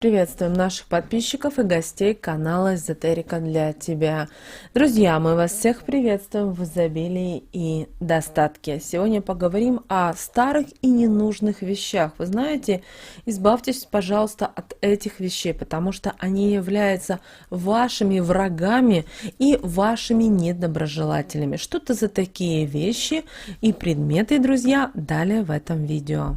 Приветствуем наших подписчиков и гостей канала Эзотерика для тебя. Друзья, мы вас всех приветствуем в изобилии и достатке. Сегодня поговорим о старых и ненужных вещах. Вы знаете, избавьтесь, пожалуйста, от этих вещей, потому что они являются вашими врагами и вашими недоброжелателями. Что это за такие вещи и предметы, друзья, далее в этом видео.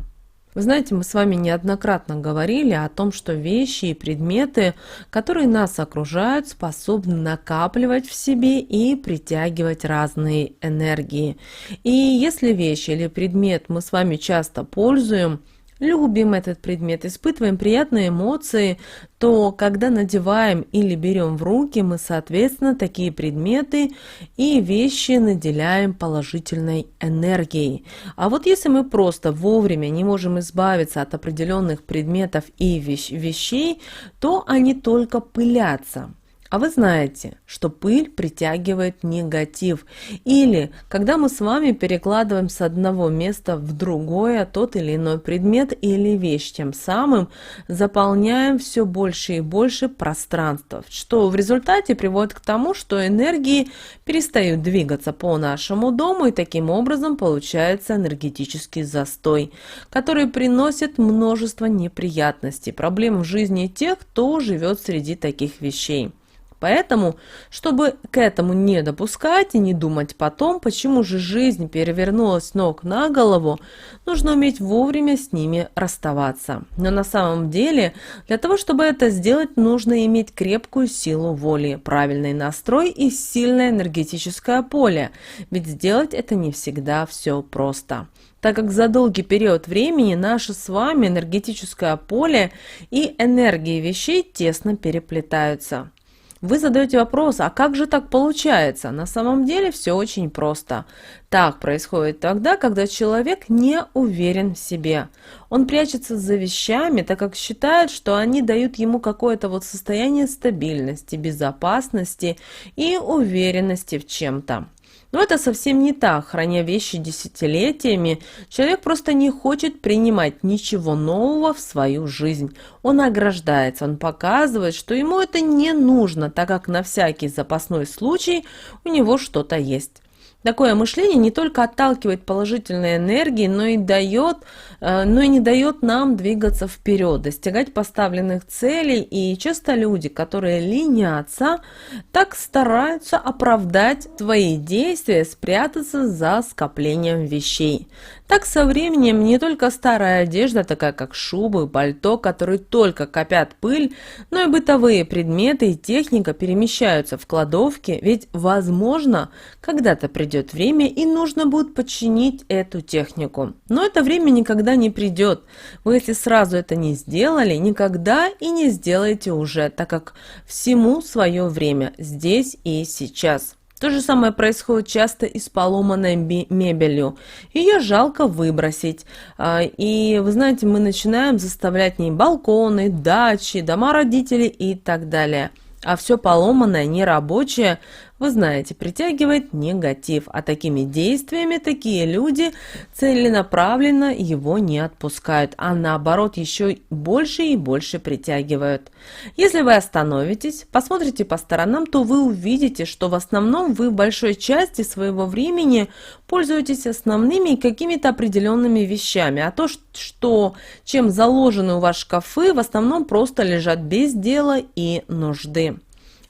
Вы знаете, мы с вами неоднократно говорили о том, что вещи и предметы, которые нас окружают, способны накапливать в себе и притягивать разные энергии. И если вещь или предмет мы с вами часто пользуем, любим этот предмет, испытываем приятные эмоции, то когда надеваем или берем в руки, мы, соответственно, такие предметы и вещи наделяем положительной энергией. А вот если мы просто вовремя не можем избавиться от определенных предметов и вещей, то они только пылятся. А вы знаете, что пыль притягивает негатив. Или когда мы с вами перекладываем с одного места в другое тот или иной предмет или вещь, тем самым заполняем все больше и больше пространства, что в результате приводит к тому, что энергии перестают двигаться по нашему дому, и таким образом получается энергетический застой, который приносит множество неприятностей, проблем в жизни тех, кто живет среди таких вещей. Поэтому, чтобы к этому не допускать и не думать потом, почему же жизнь перевернулась с ног на голову, нужно уметь вовремя с ними расставаться. Но на самом деле, для того, чтобы это сделать, нужно иметь крепкую силу воли, правильный настрой и сильное энергетическое поле, ведь сделать это не всегда все просто, так как за долгий период времени наше с вами энергетическое поле и энергии вещей тесно переплетаются. Вы задаете вопрос, а как же так получается? На самом деле все очень просто. Так происходит тогда, когда человек не уверен в себе. Он прячется за вещами, так как считает, что они дают ему какое-то состояние стабильности, безопасности и уверенности в чем-то. Но это совсем не так. Храня вещи десятилетиями, человек просто не хочет принимать ничего нового в свою жизнь. Он ограждается, он показывает, что ему это не нужно, так как на всякий запасной случай у него что-то есть. Такое мышление не только отталкивает положительные энергии, но и не дает нам двигаться вперед, достигать поставленных целей. И часто люди, которые ленятся, так стараются оправдать свои действия, спрятаться за скоплением вещей. Так со временем не только старая одежда, такая как шубы, пальто, которые только копят пыль, но и бытовые предметы и техника перемещаются в кладовки, ведь, возможно, когда-то придет время и нужно будет починить эту технику. Но это время никогда не придет. Вы, если сразу это не сделали, никогда и не сделаете уже, так как всему свое время, здесь и сейчас. То же самое происходит часто и с поломанной мебелью. Ее жалко выбросить. И, вы знаете, мы начинаем заставлять в ней балконы, дачи, дома родителей и так далее. А все поломанное, нерабочее, вы знаете, притягивает негатив, а такими действиями такие люди целенаправленно его не отпускают, а наоборот еще больше и больше притягивают. Если вы остановитесь, посмотрите по сторонам, то вы увидите, что в основном вы большой части своего времени пользуетесь основными какими-то определенными вещами, а то, чем заложены у вас шкафы, в основном просто лежат без дела и нужды.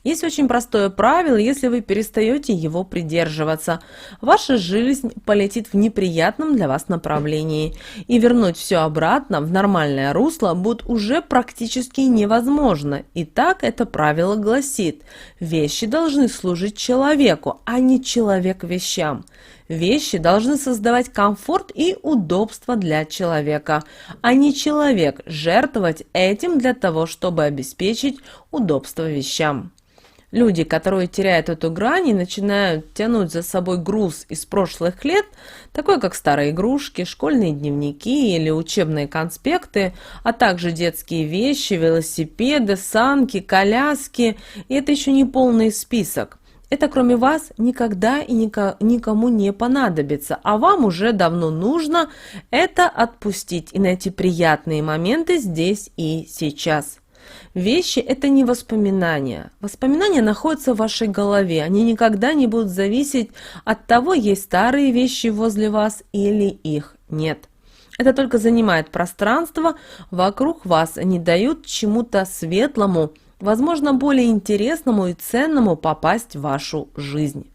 Есть очень простое правило, если вы перестаете его придерживаться, ваша жизнь полетит в неприятном для вас направлении, и вернуть все обратно в нормальное русло будет уже практически невозможно. Итак, это правило гласит: вещи должны служить человеку, а не человек вещам. Вещи должны создавать комфорт и удобство для человека, а не человек жертвовать этим для того, чтобы обеспечить удобство вещам. Люди, которые теряют эту грань и начинают тянуть за собой груз из прошлых лет, такой как старые игрушки, школьные дневники или учебные конспекты, а также детские вещи, велосипеды, санки, коляски, и это еще не полный список. Это кроме вас никогда и никому не понадобится, а вам уже давно нужно это отпустить и найти приятные моменты здесь и сейчас. Вещи – это не воспоминания. Воспоминания находятся в вашей голове. Они никогда не будут зависеть от того, есть старые вещи возле вас или их нет. Это только занимает пространство вокруг вас, не дают чему-то светлому, возможно, более интересному и ценному попасть в вашу жизнь.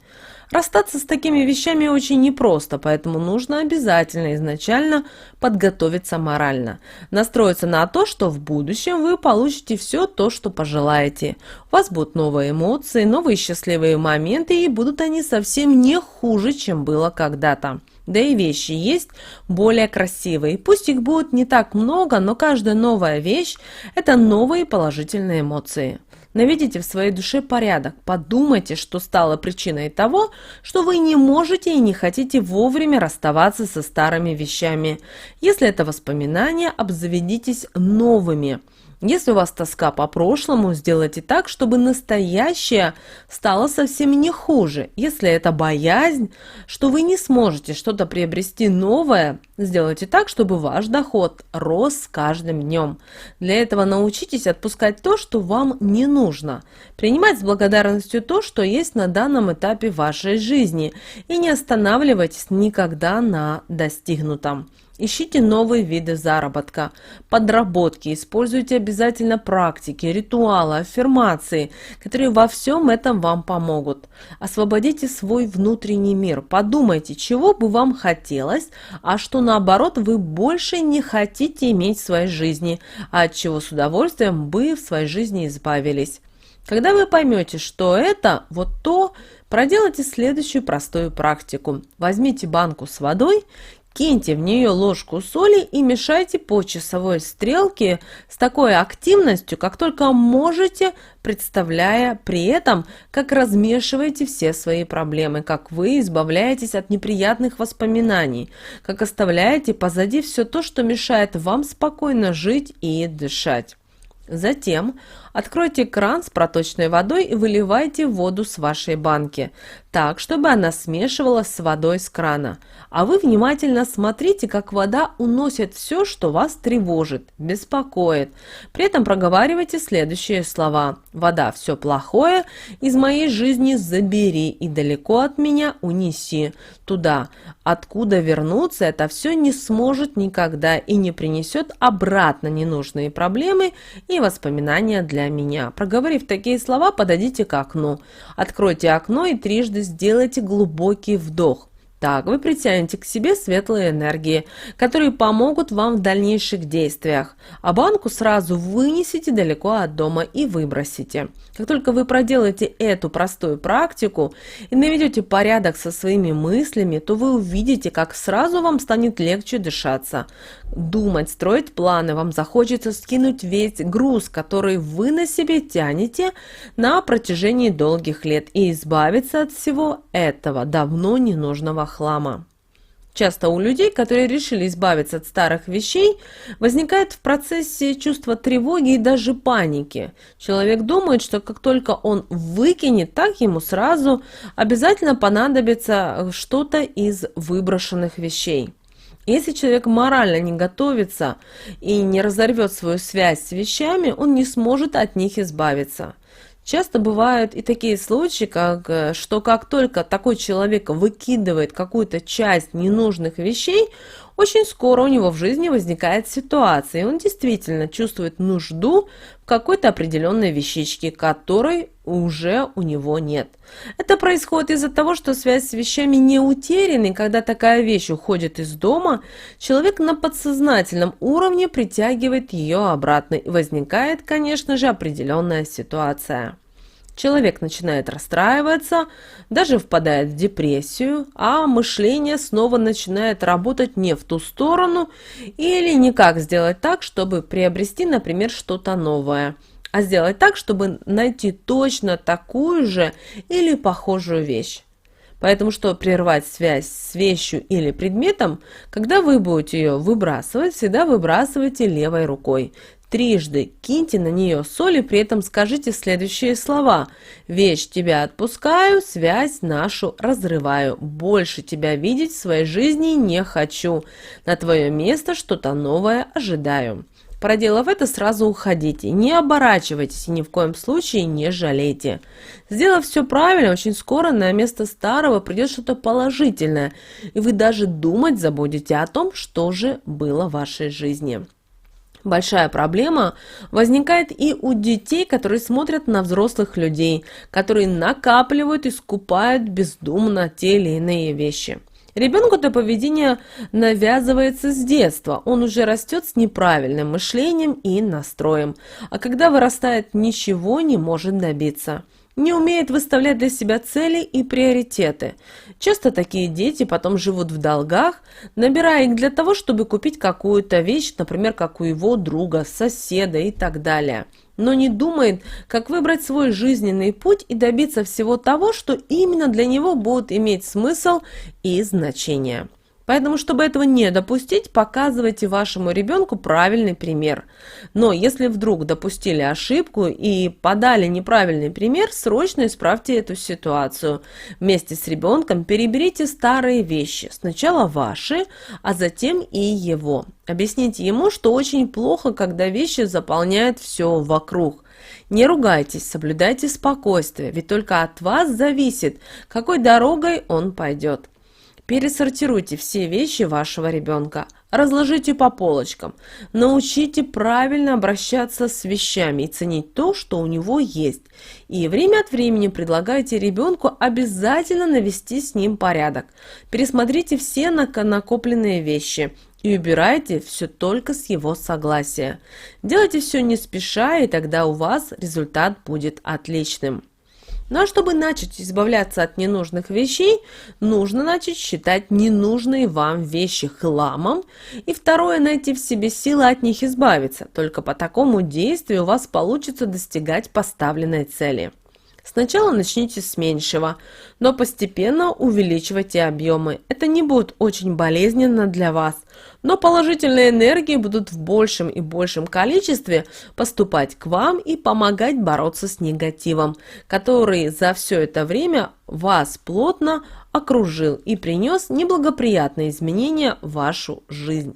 Расстаться с такими вещами очень непросто, поэтому нужно обязательно изначально подготовиться морально. Настроиться на то, что в будущем вы получите все то, что пожелаете. У вас будут новые эмоции, новые счастливые моменты, и будут они совсем не хуже, чем было когда-то. Да и вещи есть более красивые. Пусть их будет не так много, но каждая новая вещь – это новые положительные эмоции. Наведите в своей душе порядок, подумайте, что стало причиной того, что вы не можете и не хотите вовремя расставаться со старыми вещами. Если это воспоминания, обзаведитесь новыми. Если у вас тоска по прошлому, сделайте так, чтобы настоящее стало совсем не хуже. Если это боязнь, что вы не сможете что-то приобрести новое, сделайте так, чтобы ваш доход рос с каждым днем. Для этого научитесь отпускать то, что вам не нужно. Принимать с благодарностью то, что есть на данном этапе вашей жизни. И не останавливайтесь никогда на достигнутом. Ищите новые виды заработка, подработки, используйте обязательно практики, ритуалы, аффирмации, которые во всем этом вам помогут. Освободите свой внутренний мир, подумайте, чего бы вам хотелось, а что наоборот вы больше не хотите иметь в своей жизни, а от чего с удовольствием бы в своей жизни избавились. Когда вы поймете, что это вот то, проделайте следующую простую практику. Возьмите банку с водой, киньте в нее ложку соли и мешайте по часовой стрелке с такой активностью, как только можете, представляя при этом, как размешиваете все свои проблемы, как вы избавляетесь от неприятных воспоминаний, как оставляете позади все то, что мешает вам спокойно жить и дышать. Затем откройте кран с проточной водой и выливайте воду с вашей банки, так, чтобы она смешивалась с водой с крана. А вы внимательно смотрите, как вода уносит все, что вас тревожит, беспокоит. При этом проговаривайте следующие слова. «Вода, все плохое из моей жизни забери и далеко от меня унеси туда, откуда вернуться это все не сможет никогда и не принесет обратно ненужные проблемы и воспоминания для меня». Проговорив такие слова, подойдите к окну. Откройте окно и трижды сделайте глубокий вдох. Так вы притянете к себе светлые энергии, которые помогут вам в дальнейших действиях, а банку сразу вынесите далеко от дома и выбросите. Как только вы проделаете эту простую практику и наведете порядок со своими мыслями, то вы увидите, как сразу вам станет легче дышаться, думать, строить планы, вам захочется скинуть весь груз, который вы на себе тянете на протяжении долгих лет, и избавиться от всего этого давно ненужного хлама. Часто у людей, которые решили избавиться от старых вещей, возникает в процессе чувство тревоги и даже паники. Человек думает, что как только он выкинет, так ему сразу обязательно понадобится что-то из выброшенных вещей. Если человек морально не готовится и не разорвет свою связь с вещами, он не сможет от них избавиться. Часто бывают и такие случаи, что как только такой человек выкидывает какую-то часть ненужных вещей, очень скоро у него в жизни возникает ситуация, и он действительно чувствует нужду в какой-то определенной вещичке, которой уже у него нет. Это происходит из-за того, что связь с вещами не утеряна, и когда такая вещь уходит из дома, человек на подсознательном уровне притягивает ее обратно, и возникает, конечно же, определенная ситуация. Человек начинает расстраиваться, даже впадает в депрессию, а мышление снова начинает работать не в ту сторону или никак сделать так, чтобы приобрести, например, что-то новое, а сделать так, чтобы найти точно такую же или похожую вещь. Поэтому, чтобы прервать связь с вещью или предметом, когда вы будете ее выбрасывать, всегда выбрасывайте левой рукой. Трижды киньте на нее соль и при этом скажите следующие слова. «Вещь тебя отпускаю, связь нашу разрываю. Больше тебя видеть в своей жизни не хочу. На твое место что-то новое ожидаю». Проделав это, сразу уходите, не оборачивайтесь и ни в коем случае не жалейте. Сделав все правильно, очень скоро на место старого придет что-то положительное, и вы даже думать забудете о том, что же было в вашей жизни. Большая проблема возникает и у детей, которые смотрят на взрослых людей, которые накапливают и скупают бездумно те или иные вещи. Ребенку это поведение навязывается с детства, он уже растет с неправильным мышлением и настроем, а когда вырастает, ничего не может добиться. Не умеет выставлять для себя цели и приоритеты. Часто такие дети потом живут в долгах, набирая их для того, чтобы купить какую-то вещь, например, как у его друга, соседа и так далее. Но не думает, как выбрать свой жизненный путь и добиться всего того, что именно для него будет иметь смысл и значение. Поэтому, чтобы этого не допустить, показывайте вашему ребенку правильный пример. Но если вдруг допустили ошибку и подали неправильный пример, срочно исправьте эту ситуацию. Вместе с ребенком переберите старые вещи, сначала ваши, а затем и его. Объясните ему, что очень плохо, когда вещи заполняют все вокруг. Не ругайтесь, соблюдайте спокойствие, ведь только от вас зависит, какой дорогой он пойдет. Пересортируйте все вещи вашего ребенка, разложите по полочкам, научите правильно обращаться с вещами и ценить то, что у него есть. И время от времени предлагайте ребенку обязательно навести с ним порядок. Пересмотрите все накопленные вещи и убирайте все только с его согласия. Делайте все не спеша, и тогда у вас результат будет отличным. Ну а чтобы начать избавляться от ненужных вещей, нужно начать считать ненужные вам вещи хламом, и второе, найти в себе силы от них избавиться. Только по такому действию у вас получится достигать поставленной цели. Сначала начните с меньшего, но постепенно увеличивайте объемы. Это не будет очень болезненно для вас, но положительные энергии будут в большем и большем количестве поступать к вам и помогать бороться с негативом, который за все это время вас плотно окружил и принес неблагоприятные изменения в вашу жизнь.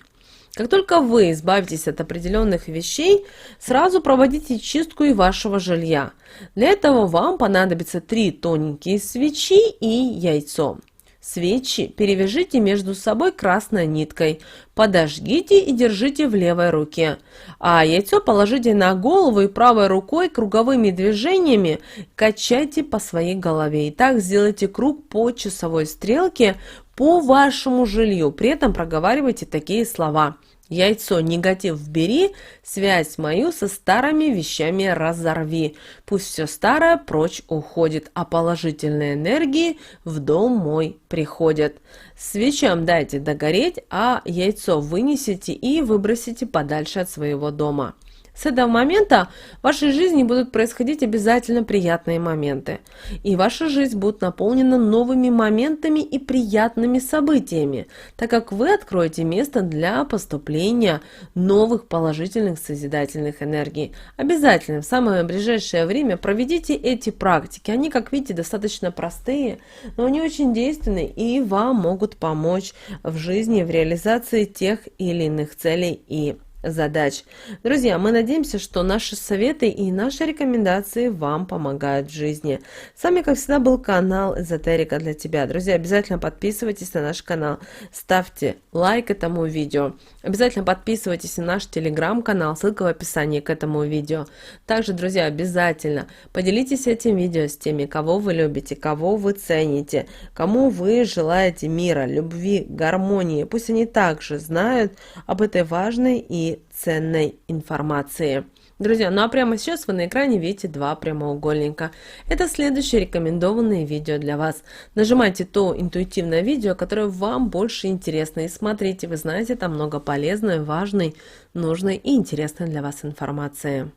Как только вы избавитесь от определенных вещей, сразу проводите чистку и вашего жилья. Для этого вам понадобится 3 тоненькие свечи и яйцо. Свечи перевяжите между собой красной ниткой, подожгите и держите в левой руке, а яйцо положите на голову и правой рукой круговыми движениями качайте по своей голове. И так сделайте круг по часовой стрелке по вашему жилью, при этом проговаривайте такие слова: яйцо негатив бери, связь мою со старыми вещами разорви. Пусть все старое прочь уходит, а положительные энергии в дом мой приходят. Свечам дайте догореть, а яйцо вынесите и выбросите подальше от своего дома. С этого момента в вашей жизни будут происходить обязательно приятные моменты. И ваша жизнь будет наполнена новыми моментами и приятными событиями, так как вы откроете место для поступления новых положительных созидательных энергий. Обязательно в самое ближайшее время проведите эти практики. Они, как видите, достаточно простые, но они очень действенные и вам могут помочь в жизни, в реализации тех или иных целей и задач. Друзья, мы надеемся, что наши советы и наши рекомендации вам помогают в жизни. С вами, как всегда, был канал Эзотерика для тебя. Друзья, обязательно подписывайтесь на наш канал, ставьте лайк этому видео. Обязательно подписывайтесь на наш телеграм-канал, ссылка в описании к этому видео. Также, друзья, обязательно поделитесь этим видео с теми, кого вы любите, кого вы цените, кому вы желаете мира, любви, гармонии. Пусть они также знают об этой важной и ценной информации. Друзья, ну а прямо сейчас вы на экране видите 2 прямоугольника. Это следующие рекомендованные видео для вас. Нажимайте то интуитивное видео, которое вам больше интересно, и смотрите, вы знаете, там много полезной, важной, нужной и интересной для вас информации.